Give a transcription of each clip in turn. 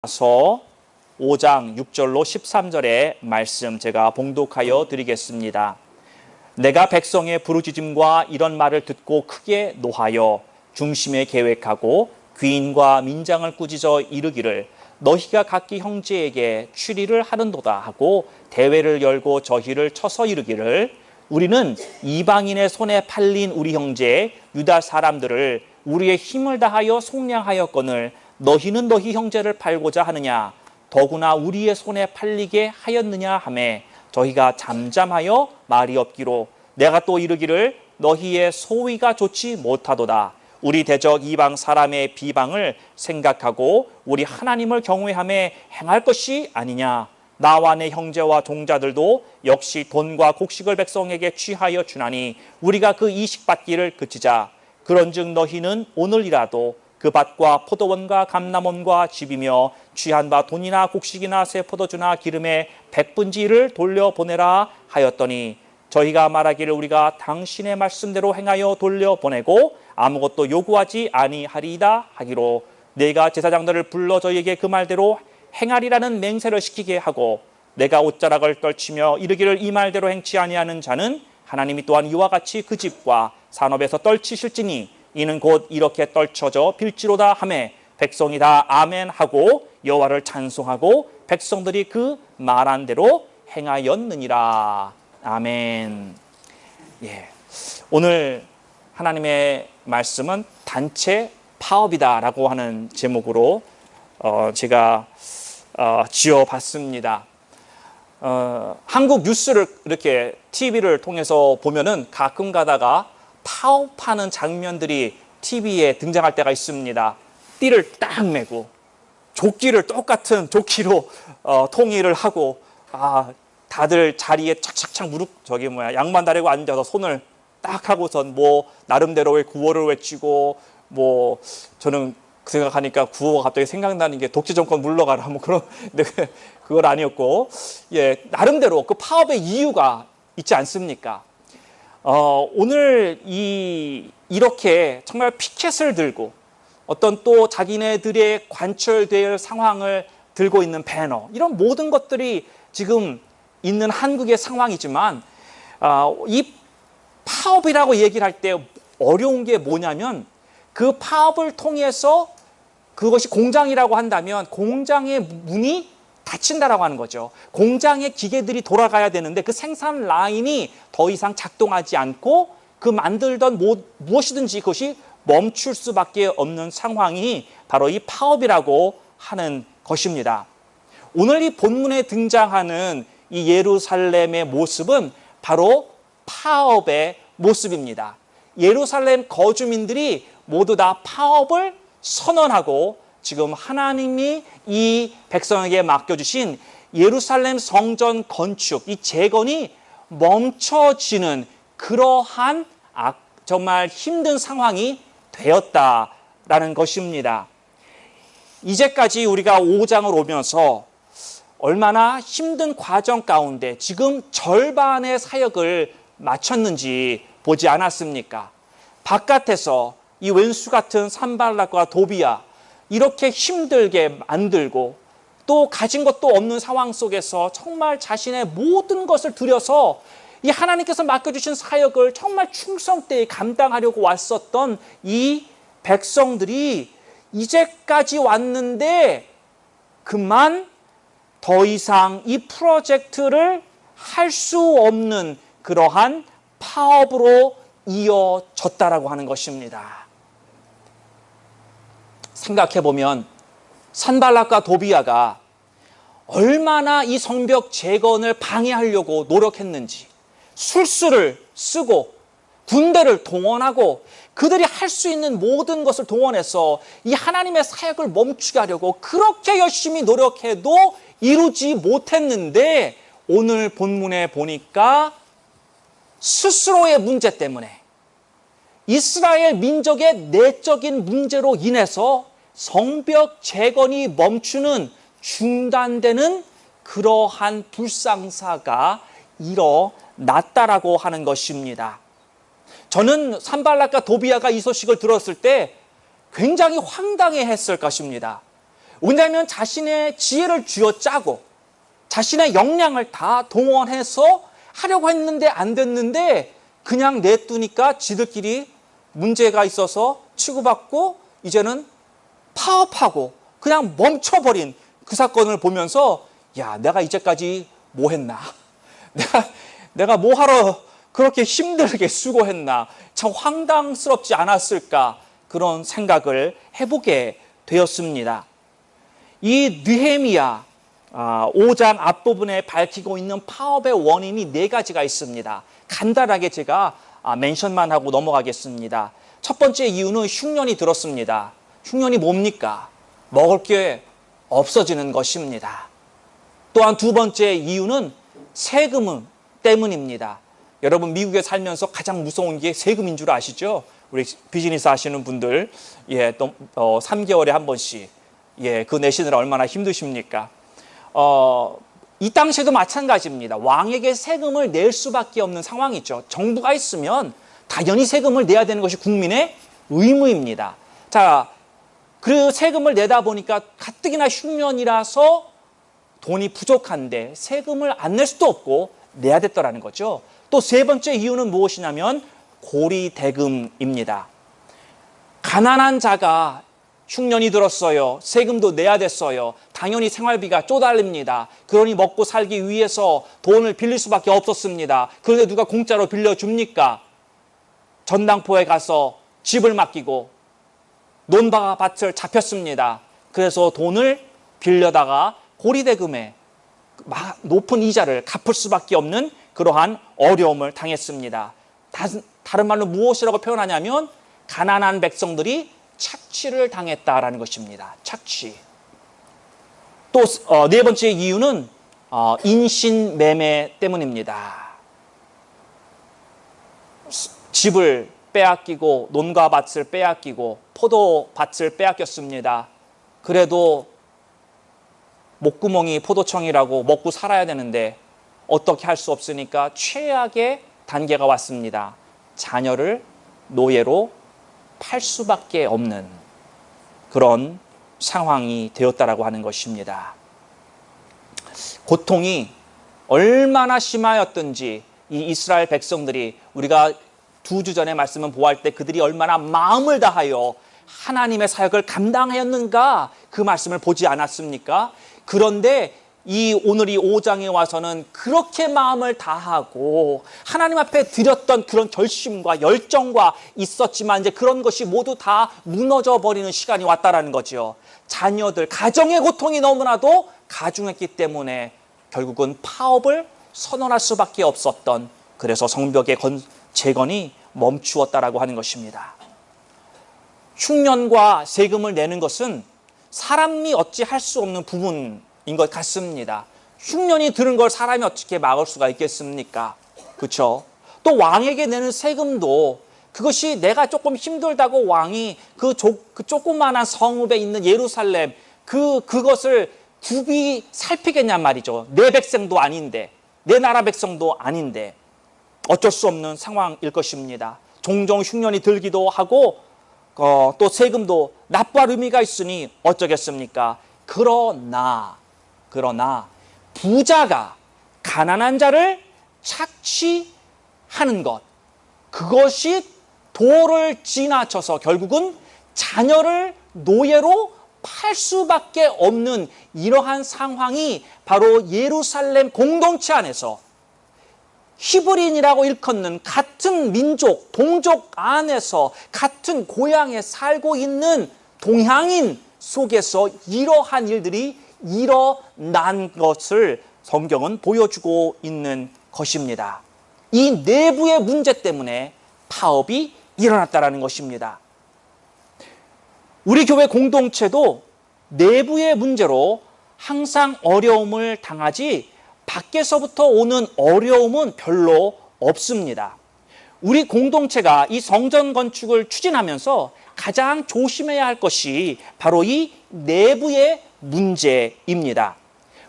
서 5장 6절로 13절의 말씀 제가 봉독하여 드리겠습니다. 내가 백성의 부르짖음과 이런 말을 듣고 크게 노하여 중심에 계획하고 귀인과 민장을 꾸짖어 이르기를 너희가 각기 형제에게 추리를 하는도다 하고 대회를 열고 저희를 쳐서 이르기를 우리는 이방인의 손에 팔린 우리 형제 유다 사람들을 우리의 힘을 다하여 속량하였거늘 너희는 너희 형제를 팔고자 하느냐 더구나 우리의 손에 팔리게 하였느냐 하매 저희가 잠잠하여 말이 없기로 내가 또 이르기를 너희의 소위가 좋지 못하도다. 우리 대적 이방 사람의 비방을 생각하고 우리 하나님을 경외하며 행할 것이 아니냐. 나와 내 형제와 종자들도 역시 돈과 곡식을 백성에게 취하여 주나니 우리가 그 이식 받기를 그치자. 그런즉 너희는 오늘이라도 그 밭과 포도원과 감람원과 집이며 취한 바 돈이나 곡식이나 새 포도주나 기름의 백분지를 돌려보내라 하였더니 저희가 말하기를 우리가 당신의 말씀대로 행하여 돌려보내고 아무것도 요구하지 아니하리이다 하기로 내가 제사장들을 불러 저희에게 그 말대로 행하리라는 맹세를 시키게 하고 내가 옷자락을 떨치며 이르기를 이 말대로 행치 아니하는 자는 하나님이 또한 이와 같이 그 집과 산업에서 떨치실지니 이는 곧 이렇게 떨쳐져 빌지로다 하매 백성이 다 아멘하고 여호와를 찬송하고 백성들이 그 말한 대로 행하였느니라. 아멘. 오늘 하나님의 말씀은 단체 파업이다라고 하는 제목으로 제가 지어봤습니다. 한국 뉴스를 이렇게 TV를 통해서 보면은 가끔 가다가 파업하는 장면들이 TV에 등장할 때가 있습니다. 띠를 딱 메고 조끼를 똑같은 조끼로 통일을 하고 다들 자리에 착착착 양반 다리고 앉아서 손을 딱 하고선 나름대로의 구호를 외치고 저는 그 생각하니까 구호가 갑자기 생각나는 게 독재 정권 물러가라 그런 그건 아니었고 나름대로 그 파업의 이유가 있지 않습니까? 오늘 이렇게 정말 피켓을 들고 어떤 또 자기네들의 관철될 상황을 들고 있는 배너 이런 모든 것들이 지금 있는 한국의 상황이지만 이 파업이라고 얘기를 할 때 어려운 게 뭐냐면 그 파업을 통해서 그것이 공장이라고 한다면 공장의 문이 닫힌다라고 하는 거죠. 공장의 기계들이 돌아가야 되는데 그 생산 라인이 더 이상 작동하지 않고 그 만들던 무엇이든지 그것이 멈출 수밖에 없는 상황이 바로 이 파업이라고 하는 것입니다. 오늘 이 본문에 등장하는 이 예루살렘의 모습은 바로 파업의 모습입니다. 예루살렘 거주민들이 모두 다 파업을 선언하고 지금 하나님이 이 백성에게 맡겨주신 예루살렘 성전 건축, 이 재건이 멈춰지는 그러한 정말 힘든 상황이 되었다라는 것입니다. 이제까지 우리가 5장을 오면서 얼마나 힘든 과정 가운데 지금 절반의 사역을 마쳤는지 보지 않았습니까? 바깥에서 이 왼수 같은 산발락과 도비야 이렇게 힘들게 만들고 또 가진 것도 없는 상황 속에서 정말 자신의 모든 것을 들여서 이 하나님께서 맡겨주신 사역을 정말 충성되이 감당하려고 왔었던 이 백성들이 이제까지 왔는데 그만 더 이상 이 프로젝트를 할 수 없는 그러한 파업으로 이어졌다라고 하는 것입니다. 생각해보면 산발락과 도비야가 얼마나 이 성벽 재건을 방해하려고 노력했는지 술수를 쓰고 군대를 동원하고 그들이 할 수 있는 모든 것을 동원해서 이 하나님의 사역을 멈추게 하려고 그렇게 열심히 노력해도 이루지 못했는데 오늘 본문에 보니까 스스로의 문제 때문에 이스라엘 민족의 내적인 문제로 인해서 성벽 재건이 멈추는 중단되는 그러한 불상사가 일어났다라고 하는 것입니다. 저는 산발락과 도비야가 이 소식을 들었을 때 굉장히 황당해했을 것입니다. 왜냐하면 자신의 지혜를 쥐어짜고 자신의 역량을 다 동원해서 하려고 했는데 안 됐는데 그냥 내두니까 지들끼리 문제가 있어서 치고받고 이제는 파업하고 그냥 멈춰버린 그 사건을 보면서 야, 내가 이제까지 뭐 했나? 내가 뭐 하러 그렇게 힘들게 수고했나? 참 황당스럽지 않았을까? 그런 생각을 해보게 되었습니다. 이 느헤미야 5장 앞부분에 밝히고 있는 파업의 원인이 네 가지가 있습니다. 간단하게 제가 멘션만 하고 넘어가겠습니다. 첫 번째 이유는 흉년이 들었습니다. 흉년이 뭡니까? 먹을 게 없어지는 것입니다. 또한 두 번째 이유는 세금 때문입니다. 여러분 미국에 살면서 가장 무서운 게 세금인 줄 아시죠? 우리 비즈니스 하시는 분들 또 3개월에 한 번씩 그 내시느라 얼마나 힘드십니까? 이 당시에도 마찬가지입니다. 왕에게 세금을 낼 수밖에 없는 상황이죠. 정부가 있으면 당연히 세금을 내야 되는 것이 국민의 의무입니다. 자, 그 세금을 내다 보니까 가뜩이나 흉년이라서 돈이 부족한데 세금을 안 낼 수도 없고 내야 됐더라는 거죠. 또 세 번째 이유는 무엇이냐면 고리대금입니다. 가난한 자가 흉년이 들었어요. 세금도 내야 됐어요. 당연히 생활비가 쪼달립니다. 그러니 먹고 살기 위해서 돈을 빌릴 수밖에 없었습니다. 그런데 누가 공짜로 빌려줍니까? 전당포에 가서 집을 맡기고 논밭을 잡혔습니다. 그래서 돈을 빌려다가 고리대금에 높은 이자를 갚을 수밖에 없는 그러한 어려움을 당했습니다. 다른 말로 무엇이라고 표현하냐면 가난한 백성들이 착취를 당했다라는 것입니다. 착취. 또 네 번째 이유는 인신매매 때문입니다. 집을 빼앗기고 논과 밭을 빼앗기고 포도밭을 빼앗겼습니다. 그래도 목구멍이 포도청이라고 먹고 살아야 되는데 어떻게 할 수 없으니까 최악의 단계가 왔습니다. 자녀를 노예로 팔 수밖에 없는 그런 상황이 되었다라고 하는 것입니다. 고통이 얼마나 심하였던지 이 이스라엘 백성들이 우리가 2주 전에 말씀을 보았을 때 그들이 얼마나 마음을 다하여 하나님의 사역을 감당하였는가 그 말씀을 보지 않았습니까? 그런데 오늘 이 5장에 와서는 그렇게 마음을 다하고 하나님 앞에 드렸던 그런 결심과 열정과 있었지만 이제 그런 것이 모두 다 무너져 버리는 시간이 왔다라는 거죠. 자녀들, 가정의 고통이 너무나도 가중했기 때문에 결국은 파업을 선언할 수밖에 없었던, 그래서 성벽의 재건이 멈추었다라고 하는 것입니다. 흉년과 세금을 내는 것은 사람이 어찌 할 수 없는 부분인 것 같습니다. 흉년이 드는 걸 사람이 어떻게 막을 수가 있겠습니까? 그렇죠? 또 왕에게 내는 세금도 그것이 내가 조금 힘들다고 왕이 그 조그만한 성읍에 있는 예루살렘 그것을 굽이 살피겠냔 말이죠. 내 백성도 아닌데, 내 나라 백성도 아닌데 어쩔 수 없는 상황일 것입니다. 종종 흉년이 들기도 하고 또 세금도 납부할 의미가 있으니 어쩌겠습니까? 그러나 부자가 가난한 자를 착취하는 것, 그것이 도를 지나쳐서 결국은 자녀를 노예로 팔 수밖에 없는 이러한 상황이 바로 예루살렘 공동체 안에서 히브리인이라고 일컫는 같은 민족, 동족 안에서 같은 고향에 살고 있는 동양인 속에서 이러한 일들이 일어난 것을 성경은 보여주고 있는 것입니다. 이 내부의 문제 때문에 파업이 일어났다는 것입니다. 우리 교회 공동체도 내부의 문제로 항상 어려움을 당하지 밖에서부터 오는 어려움은 별로 없습니다. 우리 공동체가 이 성전 건축을 추진하면서 가장 조심해야 할 것이 바로 이 내부의 문제입니다.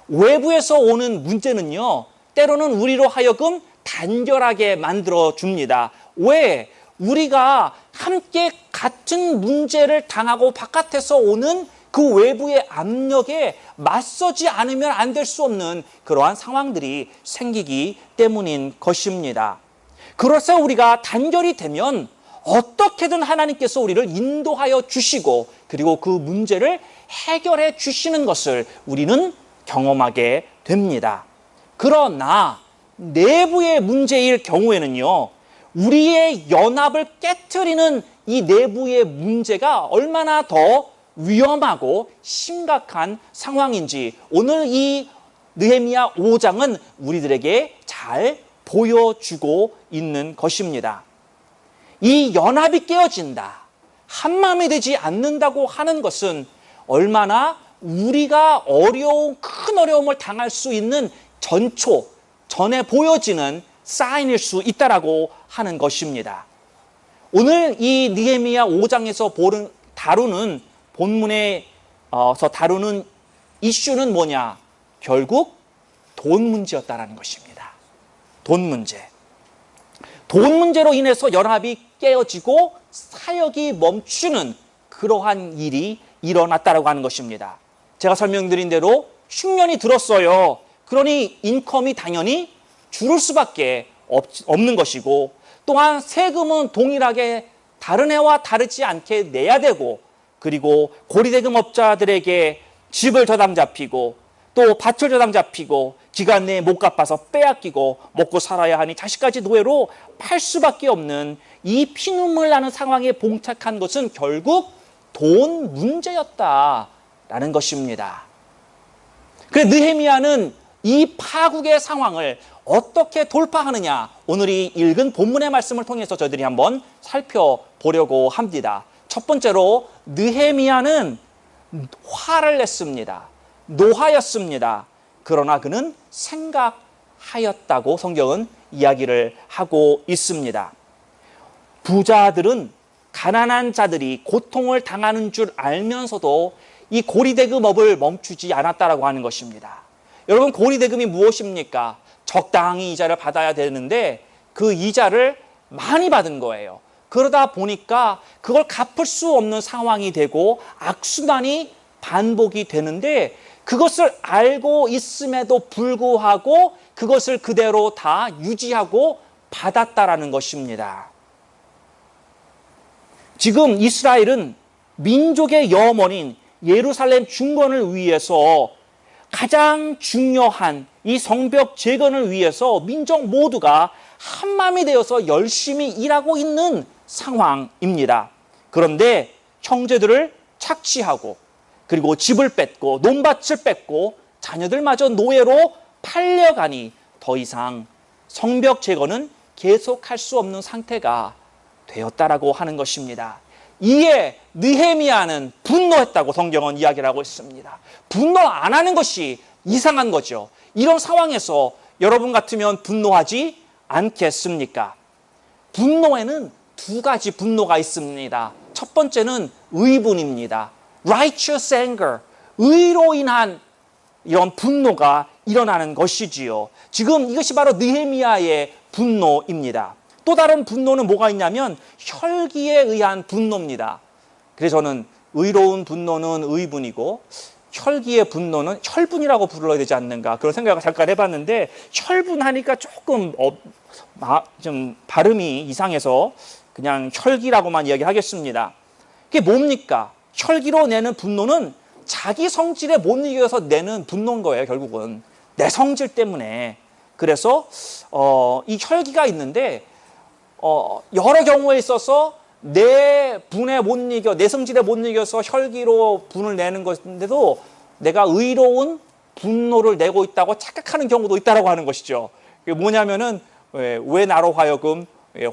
외부에서 오는 문제는요, 때로는 우리로 하여금 단결하게 만들어줍니다. 왜? 우리가 함께 같은 문제를 당하고 바깥에서 오는 그 외부의 압력에 맞서지 않으면 안 될 수 없는 그러한 상황들이 생기기 때문인 것입니다. 그래서 우리가 단결이 되면 어떻게든 하나님께서 우리를 인도하여 주시고 그리고 그 문제를 해결해 주시는 것을 우리는 경험하게 됩니다. 그러나 내부의 문제일 경우에는요, 우리의 연합을 깨트리는 이 내부의 문제가 얼마나 더 위험하고 심각한 상황인지 오늘 이 느헤미야 5장은 우리들에게 잘 보여주고 있는 것입니다. 이 연합이 깨어진다, 한마음이 되지 않는다고 하는 것은 얼마나 우리가 큰 어려움을 당할 수 있는 전에 보여지는 사인일 수 있다라고 하는 것입니다. 오늘 이 느헤미야 5장에서 다루는 본문에서 다루는 이슈는 뭐냐? 결국 돈 문제였다라는 것입니다. 돈 문제. 돈 문제로 인해서 연합이 깨어지고 사역이 멈추는 그러한 일이 일어났다라고 하는 것입니다. 제가 설명드린 대로 흉년이 들었어요. 그러니 인컴이 당연히 줄을 수밖에 없는 것이고, 또한 세금은 동일하게 다른 해와 다르지 않게 내야 되고, 그리고 고리대금업자들에게 집을 저당 잡히고 또 밭을 저당 잡히고 기간 내에 못 갚아서 빼앗기고 먹고 살아야 하니 자식까지 노예로 팔 수밖에 없는 이 피눈물 나는 상황에 봉착한 것은 결국 돈 문제였다라는 것입니다. 그래서 느헤미야는 이 파국의 상황을 어떻게 돌파하느냐, 오늘 이 읽은 본문의 말씀을 통해서 저희들이 한번 살펴보려고 합니다. 첫 번째로 느헤미야는 화를 냈습니다. 노하였습니다. 그러나 그는 생각하였다고 성경은 이야기를 하고 있습니다. 부자들은 가난한 자들이 고통을 당하는 줄 알면서도 이 고리대금업을 멈추지 않았다라고 하는 것입니다. 여러분, 고리대금이 무엇입니까? 적당히 이자를 받아야 되는데 그 이자를 많이 받은 거예요. 그러다 보니까 그걸 갚을 수 없는 상황이 되고 악순환이 반복이 되는데, 그것을 알고 있음에도 불구하고 그것을 그대로 다 유지하고 받았다라는 것입니다. 지금 이스라엘은 민족의 염원인 예루살렘 중건을 위해서 가장 중요한 이 성벽 재건을 위해서 민족 모두가 한마음이 되어서 열심히 일하고 있는 상황입니다. 그런데 형제들을 착취하고 그리고 집을 뺏고 논밭을 뺏고 자녀들마저 노예로 팔려가니 더 이상 성벽 재건은 계속할 수 없는 상태가 되었다라고 하는 것입니다. 이에 느헤미야는 분노했다고 성경은 이야기를 하고 있습니다. 분노 안 하는 것이 이상한 거죠. 이런 상황에서 여러분 같으면 분노하지 않겠습니까? 분노에는 두 가지 분노가 있습니다. 첫 번째는 의분입니다. Righteous anger, 의로 인한 이런 분노가 일어나는 것이지요. 지금 이것이 바로 느헤미야의 분노입니다. 또 다른 분노는 뭐가 있냐면 혈기에 의한 분노입니다. 그래서 저는 의로운 분노는 의분이고 혈기의 분노는 혈분이라고 불러야 되지 않는가, 그런 생각을 잠깐 해봤는데 혈분하니까 조금 좀 발음이 이상해서 그냥 혈기라고만 이야기하겠습니다. 그게 뭡니까? 혈기로 내는 분노는 자기 성질에 못 이겨서 내는 분노인 거예요. 결국은 내 성질 때문에. 그래서 이 혈기가 있는데 여러 경우에 있어서 내 분에 못 이겨, 내 성질에 못 이겨서 혈기로 분을 내는 것인데도 내가 의로운 분노를 내고 있다고 착각하는 경우도 있다라고 하는 것이죠. 그게 뭐냐면은 왜 나로 하여금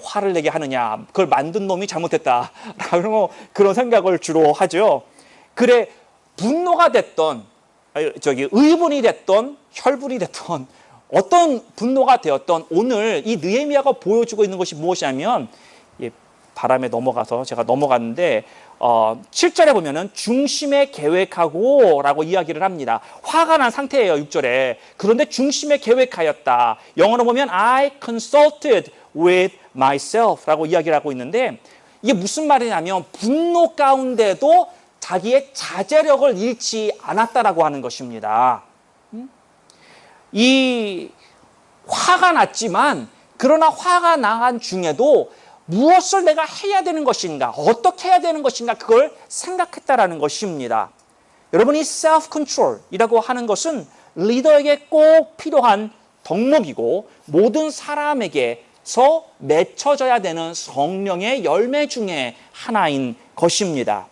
화를 내게 하느냐, 그걸 만든 놈이 잘못했다 라고 그런 생각을 주로 하죠. 그래, 분노가 됐던 의분이 됐던 혈분이 됐던 어떤 분노가 되었던 오늘 이 느헤미야가 보여주고 있는 것이 무엇이냐면, 바람에 넘어가서 제가 넘어갔는데 7절에 보면은 중심에 계획하고 라고 이야기를 합니다. 화가 난 상태예요. 6절에. 그런데 중심에 계획하였다. 영어로 보면 I consulted with myself 라고 이야기를 하고 있는데, 이게 무슨 말이냐면 분노 가운데도 자기의 자제력을 잃지 않았다라고 하는 것입니다. 이 화가 났지만 그러나 화가 난 중에도 무엇을 내가 해야 되는 것인가, 어떻게 해야 되는 것인가 그걸 생각했다라는 것입니다. 여러분, 이 self control이라고 하는 것은 리더에게 꼭 필요한 덕목이고 모든 사람에게서 맺혀져야 되는 성령의 열매 중에 하나인 것입니다.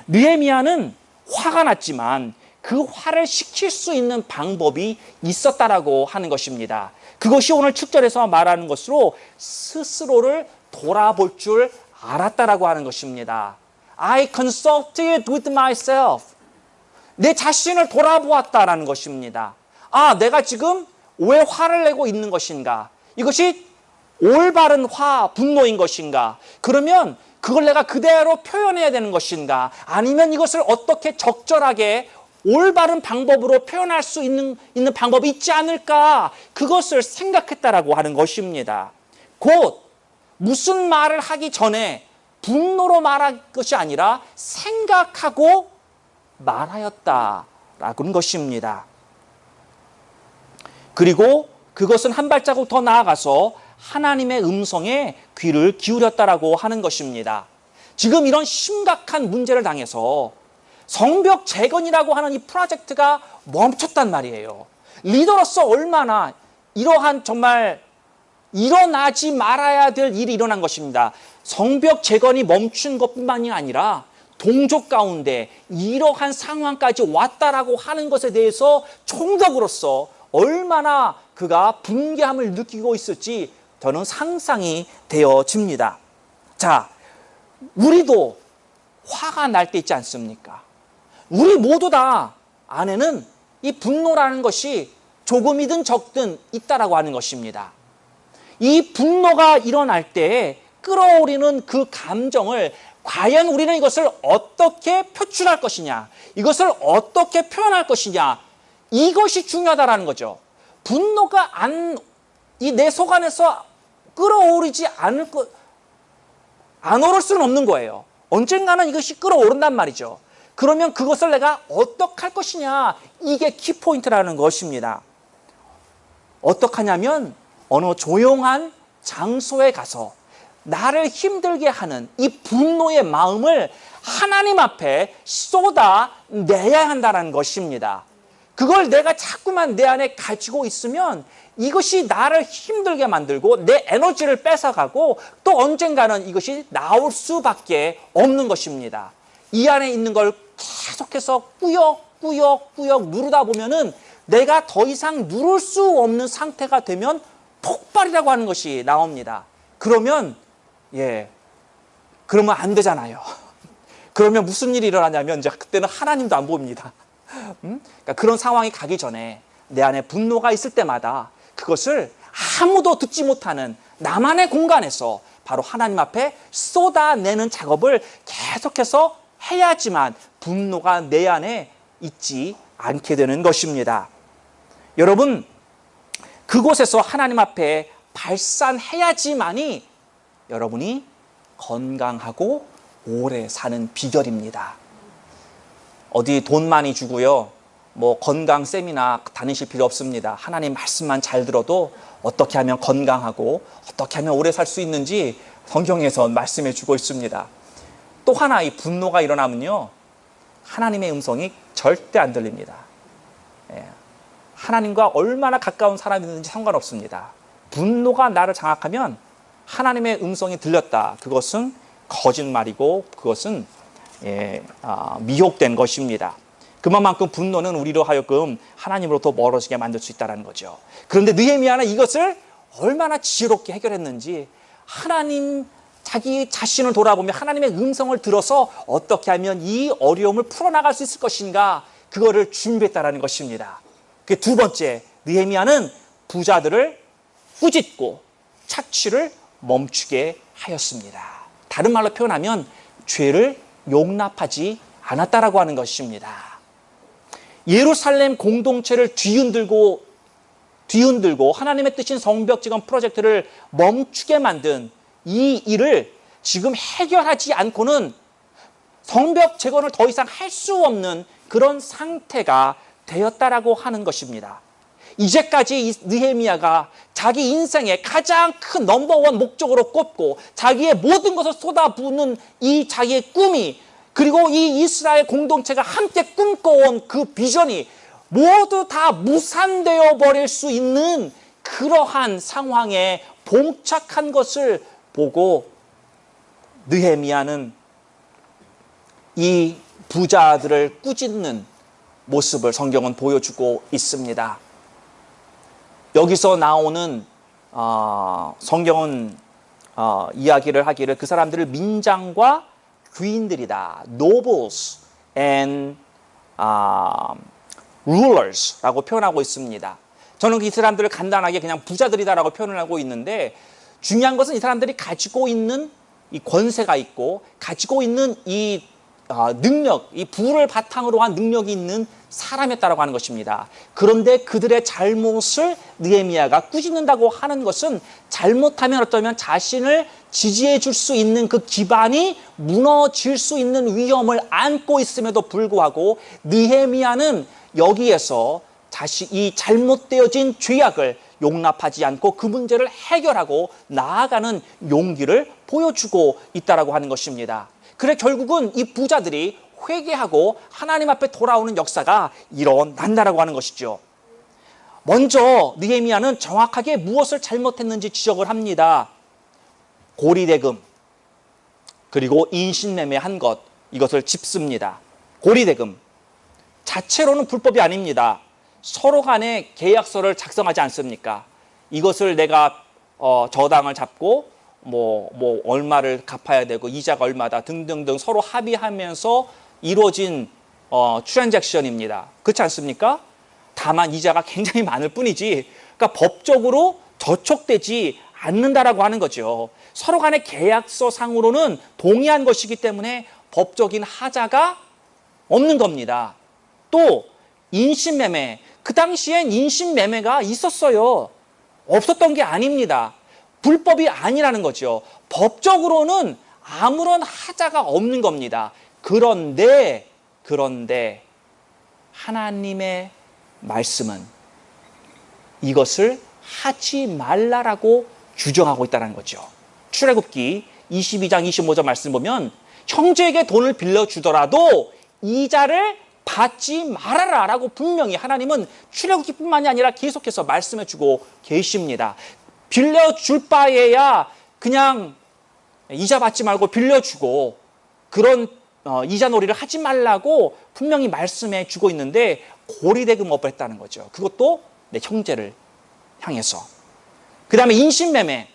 느헤미야는 화가 났지만 그 화를 식힐 수 있는 방법이 있었다라고 하는 것입니다. 그것이 오늘 7절에서 말하는 것으로 스스로를 돌아볼 줄 알았다라고 하는 것입니다. I consulted with myself. 내 자신을 돌아보았다라는 것입니다. 아, 내가 지금 왜 화를 내고 있는 것인가? 이것이 올바른 분노인 것인가? 그러면 그걸 내가 그대로 표현해야 되는 것인가? 아니면 이것을 어떻게 적절하게 올바른 방법으로 표현할 수 있는 방법이 있지 않을까? 그것을 생각했다라고 하는 것입니다. 곧 무슨 말을 하기 전에 분노로 말할 것이 아니라 생각하고 말하였다라는 것입니다. 그리고 그것은 한 발자국 더 나아가서 하나님의 음성에 귀를 기울였다라고 하는 것입니다. 지금 이런 심각한 문제를 당해서 성벽 재건이라고 하는 이 프로젝트가 멈췄단 말이에요. 리더로서 얼마나 이러한 정말 일어나지 말아야 될 일이 일어난 것입니다. 성벽 재건이 멈춘 것뿐만이 아니라 동족 가운데 이러한 상황까지 왔다라고 하는 것에 대해서 총독으로서 얼마나 그가 분개함을 느끼고 있을지 저는 상상이 되어집니다. 자, 우리도 화가 날 때 있지 않습니까? 우리 모두 다 안에는 이 분노라는 것이 조금이든 적든 있다라고 하는 것입니다. 이 분노가 일어날 때 끌어오르는 그 감정을 과연 우리는 이것을 어떻게 표출할 것이냐, 이것을 어떻게 표현할 것이냐, 이것이 중요하다라는 거죠. 분노가 내 속 안에서 끌어오르지 안 오를 수는 없는 거예요. 언젠가는 이것이 끌어오른단 말이죠. 그러면 그것을 내가 어떻게 할 것이냐, 이게 키포인트라는 것입니다. 어떻게 하냐면 어느 조용한 장소에 가서 나를 힘들게 하는 이 분노의 마음을 하나님 앞에 쏟아내야 한다는 것입니다. 그걸 내가 자꾸만 내 안에 가지고 있으면 이것이 나를 힘들게 만들고 내 에너지를 뺏어가고 또 언젠가는 이것이 나올 수밖에 없는 것입니다. 이 안에 있는 걸 계속해서 꾸역꾸역 누르다 보면은 내가 더 이상 누를 수 없는 상태가 되면 폭발이라고 하는 것이 나옵니다. 그러면 그러면 안 되잖아요. 그러면 무슨 일이 일어나냐면 이제 그때는 하나님도 안 보입니다. 그러니까 그런 상황이 가기 전에 내 안에 분노가 있을 때마다 그것을 아무도 듣지 못하는 나만의 공간에서 바로 하나님 앞에 쏟아내는 작업을 계속해서 해야지만 분노가 내 안에 있지 않게 되는 것입니다. 여러분, 그곳에서 하나님 앞에 발산해야지만이 여러분이 건강하고 오래 사는 비결입니다. 어디 돈 많이 주고요, 뭐 건강 세미나 다니실 필요 없습니다. 하나님 말씀만 잘 들어도 어떻게 하면 건강하고 어떻게 하면 오래 살 수 있는지 성경에서 말씀해 주고 있습니다. 또 하나, 이 분노가 일어나면요, 하나님의 음성이 절대 안 들립니다. 하나님과 얼마나 가까운 사람이든지 상관없습니다. 분노가 나를 장악하면 하나님의 음성이 들렸다, 그것은 거짓말이고 그것은 미혹된 것입니다. 그만큼 분노는 우리로 하여금 하나님으로부터 멀어지게 만들 수 있다는 거죠. 그런데 느헤미야는 이것을 얼마나 지혜롭게 해결했는지, 자기 자신을 돌아보며 하나님의 음성을 들어서 어떻게 하면 이 어려움을 풀어나갈 수 있을 것인가, 그거를 준비했다는 것입니다. 그 두 번째, 느헤미야는 부자들을 꾸짖고 착취를 멈추게 하였습니다. 다른 말로 표현하면 죄를 용납하지 않았다라고 하는 것입니다. 예루살렘 공동체를 뒤흔들고 하나님의 뜻인 성벽 재건 프로젝트를 멈추게 만든 이 일을 지금 해결하지 않고는 성벽 재건을 더 이상 할 수 없는 그런 상태가 되었다라고 하는 것입니다. 이제까지 느헤미야가 자기 인생의 가장 큰 넘버원 목적으로 꼽고 자기의 모든 것을 쏟아부는 이 자기의 꿈이, 그리고 이 이스라엘 공동체가 함께 꿈꿔온 그 비전이 모두 다 무산되어 버릴 수 있는 그러한 상황에 봉착한 것을 보고 느헤미야는 이 부자들을 꾸짖는 모습을 성경은 보여주고 있습니다. 여기서 나오는 성경은 이야기를 하기를 그 사람들을 민장과 귀인들이다. Nobles and rulers라고 표현하고 있습니다. 저는 이 사람들을 간단하게 그냥 부자들이다라고 표현을 하고 있는데, 중요한 것은 이 사람들이 가지고 있는 이 권세가 있고 가지고 있는 이 능력, 이 부를 바탕으로 한 능력이 있는 사람이었다라고 하는 것입니다. 그런데 그들의 잘못을 느헤미야가 꾸짖는다고 하는 것은 잘못하면 어쩌면 자신을 지지해 줄 수 있는 그 기반이 무너질 수 있는 위험을 안고 있음에도 불구하고 느헤미야는 여기에서 이 잘못되어진 죄악을 용납하지 않고 그 문제를 해결하고 나아가는 용기를 보여주고 있다라고 하는 것입니다. 그래 결국은 이 부자들이 회개하고 하나님 앞에 돌아오는 역사가 일어난다라고 하는 것이죠. 먼저 느헤미야는 정확하게 무엇을 잘못했는지 지적을 합니다. 고리대금, 그리고 인신매매한 것, 이것을 짚습니다. 고리대금 자체로는 불법이 아닙니다. 서로 간에 계약서를 작성하지 않습니까? 이것을 내가 저당을 잡고 뭐 얼마를 갚아야 되고 이자가 얼마다 등등등 서로 합의하면서 이루어진 트랜잭션입니다. 그렇지 않습니까? 다만 이자가 굉장히 많을 뿐이지, 그러니까 법적으로 저촉되지 않는다라고 하는 거죠. 서로 간의 계약서 상으로는 동의한 것이기 때문에 법적인 하자가 없는 겁니다. 또 인신매매, 그 당시엔 인신매매가 있었어요. 없었던 게 아닙니다. 불법이 아니라는 거죠. 법적으로는 아무런 하자가 없는 겁니다. 그런데 하나님의 말씀은 이것을 하지 말라라고 규정하고 있다는 거죠. 출애굽기 22장 25절 말씀 보면 형제에게 돈을 빌려주더라도 이자를 받지 말아라 라고 분명히 하나님은 출애굽기뿐만이 아니라 계속해서 말씀해주고 계십니다. 빌려줄 바에야 그냥 이자 받지 말고 빌려주고 그런 이자놀이를 하지 말라고 분명히 말씀해 주고 있는데 고리대금업을 했다는 거죠. 그것도 내 형제를 향해서. 그 다음에 인신매매,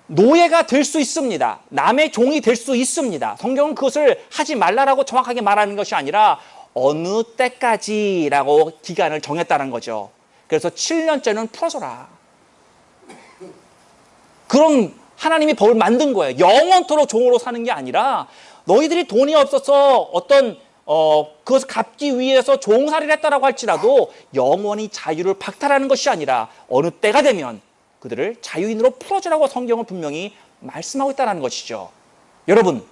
노예가 될 수 있습니다. 남의 종이 될 수 있습니다. 성경은 그것을 하지 말라라고 정확하게 말하는 것이 아니라 어느 때까지라고 기간을 정했다는 거죠. 그래서 7년째는 풀어줘라. 그런 하나님이 법을 만든 거예요. 영원토록 종으로 사는 게 아니라 너희들이 돈이 없어서 어떤 그것을 갚기 위해서 종살이를 했다라고 할지라도 영원히 자유를 박탈하는 것이 아니라 어느 때가 되면 그들을 자유인으로 풀어주라고 성경은 분명히 말씀하고 있다는 것이죠. 여러분,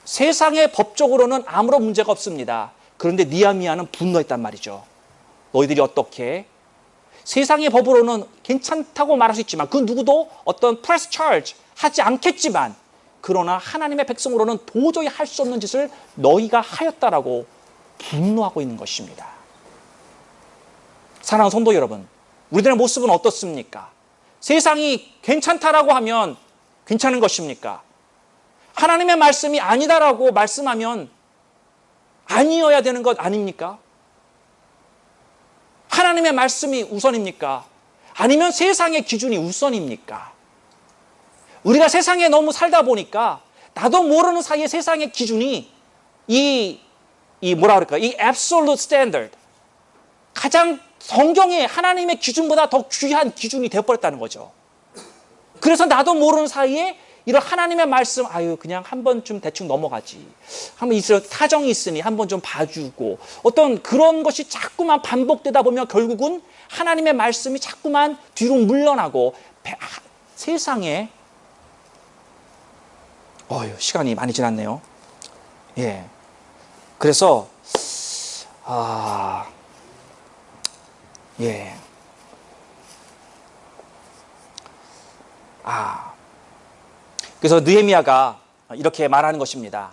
세상의 법적으로는 아무런 문제가 없습니다. 그런데 느헤미야는 분노했단 말이죠. 너희들이 어떻게 세상의 법으로는 괜찮다고 말할 수 있지만 그 누구도 어떤 프레스 차지 하지 않겠지만 그러나 하나님의 백성으로는 도저히 할 수 없는 짓을 너희가 하였다라고 분노하고 있는 것입니다. 사랑하는 성도 여러분, 우리들의 모습은 어떻습니까? 세상이 괜찮다라고 하면 괜찮은 것입니까? 하나님의 말씀이 아니다라고 말씀하면 아니어야 되는 것 아닙니까? 하나님의 말씀이 우선입니까? 아니면 세상의 기준이 우선입니까? 우리가 세상에 너무 살다 보니까 나도 모르는 사이에 세상의 기준이 이 absolute standard, 가장 성경의 하나님의 기준보다 더 귀한 기준이 되어버렸다는 거죠. 그래서 나도 모르는 사이에 이런 하나님의 말씀, 그냥 한 번쯤 대충 넘어가지. 한번 사정이 있으니 한 번 좀 봐주고 어떤 그런 것이 자꾸만 반복되다 보면 결국은 하나님의 말씀이 자꾸만 뒤로 물러나고 세상에 시간이 많이 지났네요. 예. 그래서 예. 그래서 느헤미야가 이렇게 말하는 것입니다.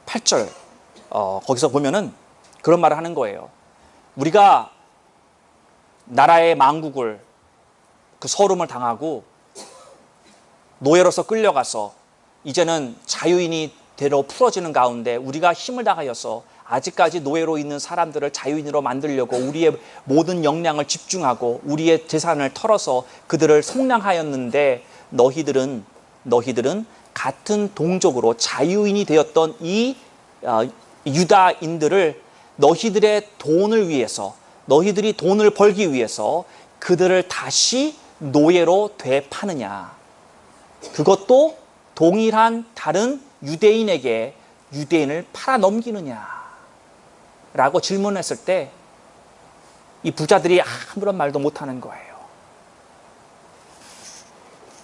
8절 거기서 보면은 그런 말을 하는 거예요. 우리가 나라의 망국을 그 서름을 당하고 노예로서 끌려가서 이제는 자유인이 되려 풀어지는 가운데 우리가 힘을 다하여서 아직까지 노예로 있는 사람들을 자유인으로 만들려고 우리의 모든 역량을 집중하고 우리의 재산을 털어서 그들을 속량하였는데 너희들은 같은 동족으로 자유인이 되었던 이 유다인들을 너희들의 돈을 위해서 너희들이 돈을 벌기 위해서 그들을 다시 노예로 되파느냐. 그것도 동일한 다른 유대인에게 유대인을 팔아넘기느냐 라고 질문했을 때 이 부자들이 아무런 말도 못하는 거예요.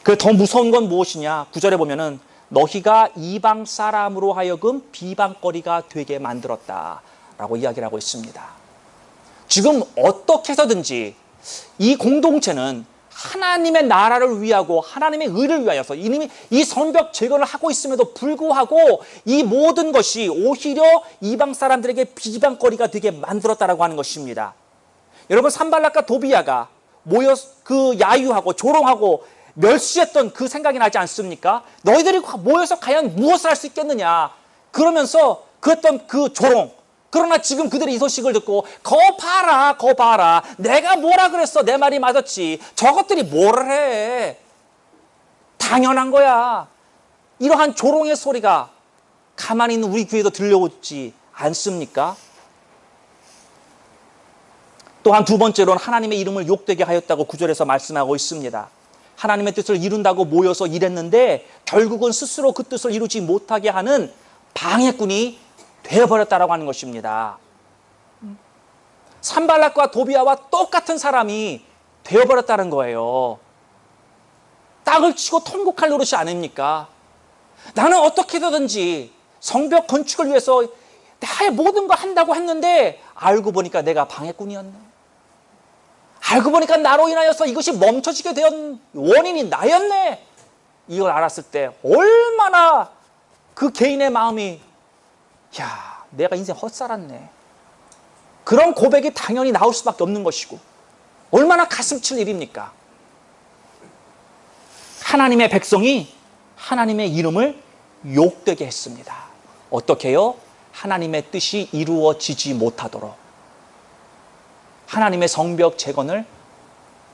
그 더 무서운 건 무엇이냐. 9절에 보면은 너희가 이방 사람으로 하여금 비방거리가 되게 만들었다 라고 이야기를 하고 있습니다. 지금 어떻게 해서든지 이 공동체는 하나님의 나라를 위하고 하나님의 의를 위하여서 이미 이 성벽 제거를 하고 있음에도 불구하고 이 모든 것이 오히려 이방 사람들에게 비방거리가 되게 만들었다라고 하는 것입니다. 여러분, 산발락과 도비야가 모여 그 야유하고 조롱하고 멸시했던 그 생각이 나지 않습니까? 너희들이 모여서 과연 무엇을 할 수 있겠느냐. 그러면서 그랬던 그 조롱. 그러나 지금 그들이 이 소식을 듣고 거 봐라 내가 뭐라 그랬어. 내 말이 맞았지. 저것들이 뭐를 해. 당연한 거야. 이러한 조롱의 소리가 가만히 있는 우리 귀에도 들려오지 않습니까? 또한 두 번째로는 하나님의 이름을 욕되게 하였다고 9절에서 말씀하고 있습니다. 하나님의 뜻을 이룬다고 모여서 일했는데 결국은 스스로 그 뜻을 이루지 못하게 하는 방해꾼이 되어버렸다라고 하는 것입니다. 산발락과 도비야와 똑같은 사람이 되어버렸다는 거예요. 땅을 치고 통곡할 노릇이 아닙니까? 나는 어떻게든지 성벽 건축을 위해서 나의 모든 거 한다고 했는데 알고 보니까 내가 방해꾼이었네. 알고 보니까 나로 인하여서 이것이 멈춰지게 된 원인이 나였네. 이걸 알았을 때 얼마나 그 개인의 마음이 야, 내가 인생 헛살았네. 그런 고백이 당연히 나올 수밖에 없는 것이고 얼마나 가슴칠 일입니까? 하나님의 백성이 하나님의 이름을 욕되게 했습니다. 어떻게 해요? 하나님의 뜻이 이루어지지 못하도록 하나님의 성벽 재건을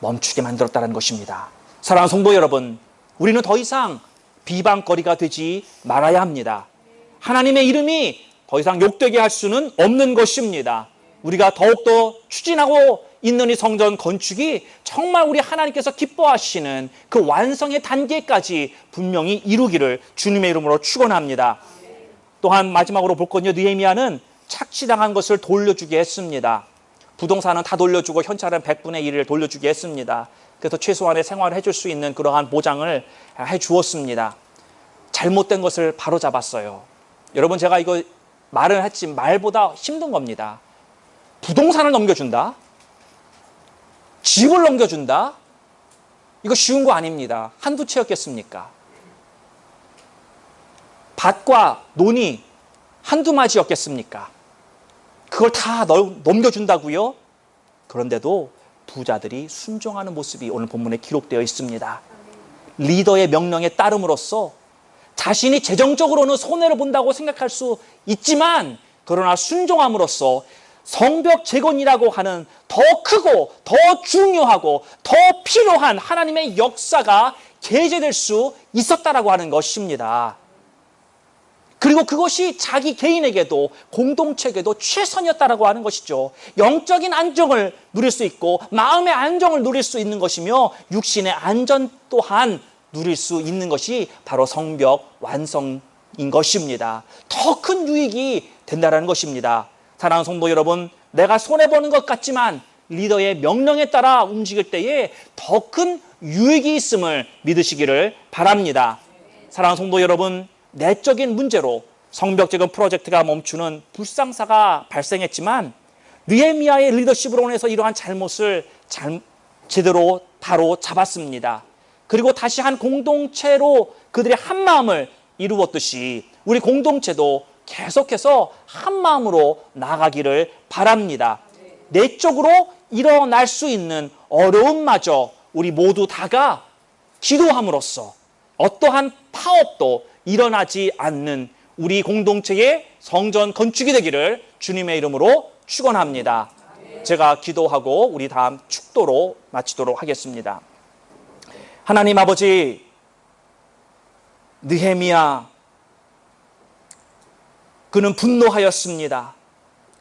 멈추게 만들었다는 것입니다. 사랑하는 성도 여러분, 우리는 더 이상 비방거리가 되지 말아야 합니다. 하나님의 이름이 더 이상 욕되게 할 수는 없는 것입니다. 우리가 더욱더 추진하고 있는 이 성전 건축이 정말 우리 하나님께서 기뻐하시는 그 완성의 단계까지 분명히 이루기를 주님의 이름으로 축원합니다. 또한 마지막으로 볼 건요, 느헤미야는 착취당한 것을 돌려주게 했습니다. 부동산은 다 돌려주고 현찰은 100분의 1을 돌려주게 했습니다. 그래서 최소한의 생활을 해줄 수 있는 그러한 보장을 해주었습니다. 잘못된 것을 바로잡았어요. 여러분, 제가 이거 말을 했지 말보다 힘든 겁니다. 부동산을 넘겨준다? 집을 넘겨준다? 이거 쉬운 거 아닙니다. 한두 채였겠습니까? 밭과 논이 한두 마지였겠습니까? 그걸 다 넘겨준다고요? 그런데도 부자들이 순종하는 모습이 오늘 본문에 기록되어 있습니다. 리더의 명령에 따름으로써 자신이 재정적으로는 손해를 본다고 생각할 수 있지만 그러나 순종함으로써 성벽 재건이라고 하는 더 크고 더 중요하고 더 필요한 하나님의 역사가 게재될 수 있었다라고 하는 것입니다. 그리고 그것이 자기 개인에게도 공동체에게도 최선이었다라고 하는 것이죠. 영적인 안정을 누릴 수 있고 마음의 안정을 누릴 수 있는 것이며 육신의 안전 또한 누릴 수 있는 것이 바로 성벽 완성인 것입니다. 더 큰 유익이 된다는 것입니다. 사랑하는 성도 여러분, 내가 손해보는 것 같지만 리더의 명령에 따라 움직일 때에 더 큰 유익이 있음을 믿으시기를 바랍니다. 사랑하는 성도 여러분, 내적인 문제로 성벽재건 프로젝트가 멈추는 불상사가 발생했지만 느헤미야의 리더십으로 인해서 이러한 잘못을 제대로 바로 잡았습니다. 그리고 다시 한 공동체로 그들의 한 마음을 이루었듯이 우리 공동체도 계속해서 한 마음으로 나가기를 바랍니다. 내적으로 일어날 수 있는 어려움마저 우리 모두 다가 기도함으로써 어떠한 파업도 일어나지 않는 우리 공동체의 성전 건축이 되기를 주님의 이름으로 축원합니다. 제가 기도하고 우리 다음 축도로 마치도록 하겠습니다. 하나님 아버지, 느헤미야 그는 분노하였습니다.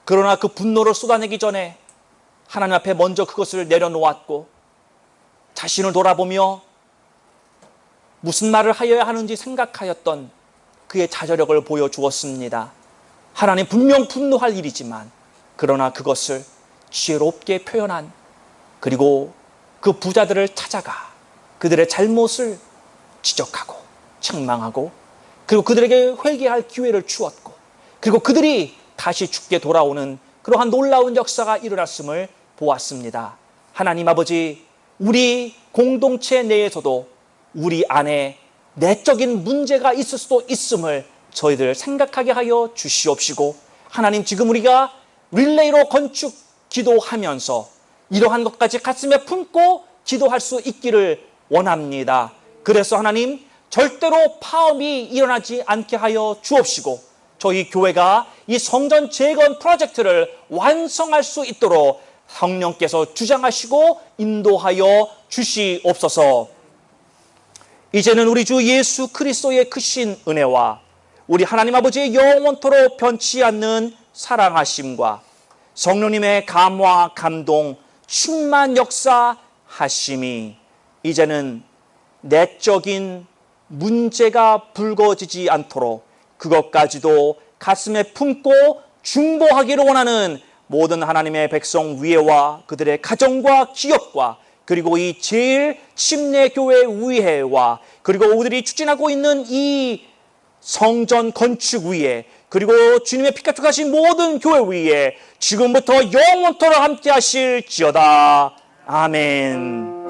그러나 그 분노를 쏟아내기 전에 하나님 앞에 먼저 그것을 내려놓았고 자신을 돌아보며 무슨 말을 하여야 하는지 생각하였던 그의 자제력을 보여주었습니다. 하나님, 분명 분노할 일이지만 그러나 그것을 지혜롭게 표현한, 그리고 그 부자들을 찾아가 그들의 잘못을 지적하고 책망하고 그리고 그들에게 회개할 기회를 주었고 그리고 그들이 다시 죽게 돌아오는 그러한 놀라운 역사가 일어났음을 보았습니다. 하나님 아버지, 우리 공동체 내에서도 우리 안에 내적인 문제가 있을 수도 있음을 저희들 생각하게 하여 주시옵시고, 하나님, 지금 우리가 릴레이로 건축 기도하면서 이러한 것까지 가슴에 품고 기도할 수 있기를 원합니다. 그래서 하나님, 절대로 파업이 일어나지 않게 하여 주옵시고 저희 교회가 이 성전 재건 프로젝트를 완성할 수 있도록 성령께서 주장하시고 인도하여 주시옵소서. 이제는 우리 주 예수 그리스도의 크신 은혜와 우리 하나님 아버지의 영원토록 변치 않는 사랑하심과 성령님의 감화 감동 충만 역사하심이 이제는 내적인 문제가 불거지지 않도록 그것까지도 가슴에 품고 중보하기를 원하는 모든 하나님의 백성 위에와 그들의 가정과 기업과 그리고 이 제일 침례교회 위에와 그리고 우리들이 추진하고 있는 이 성전 건축 위에 그리고 주님의 피가 투하신 모든 교회 위에 지금부터 영원토록 함께 하실지어다. 아멘.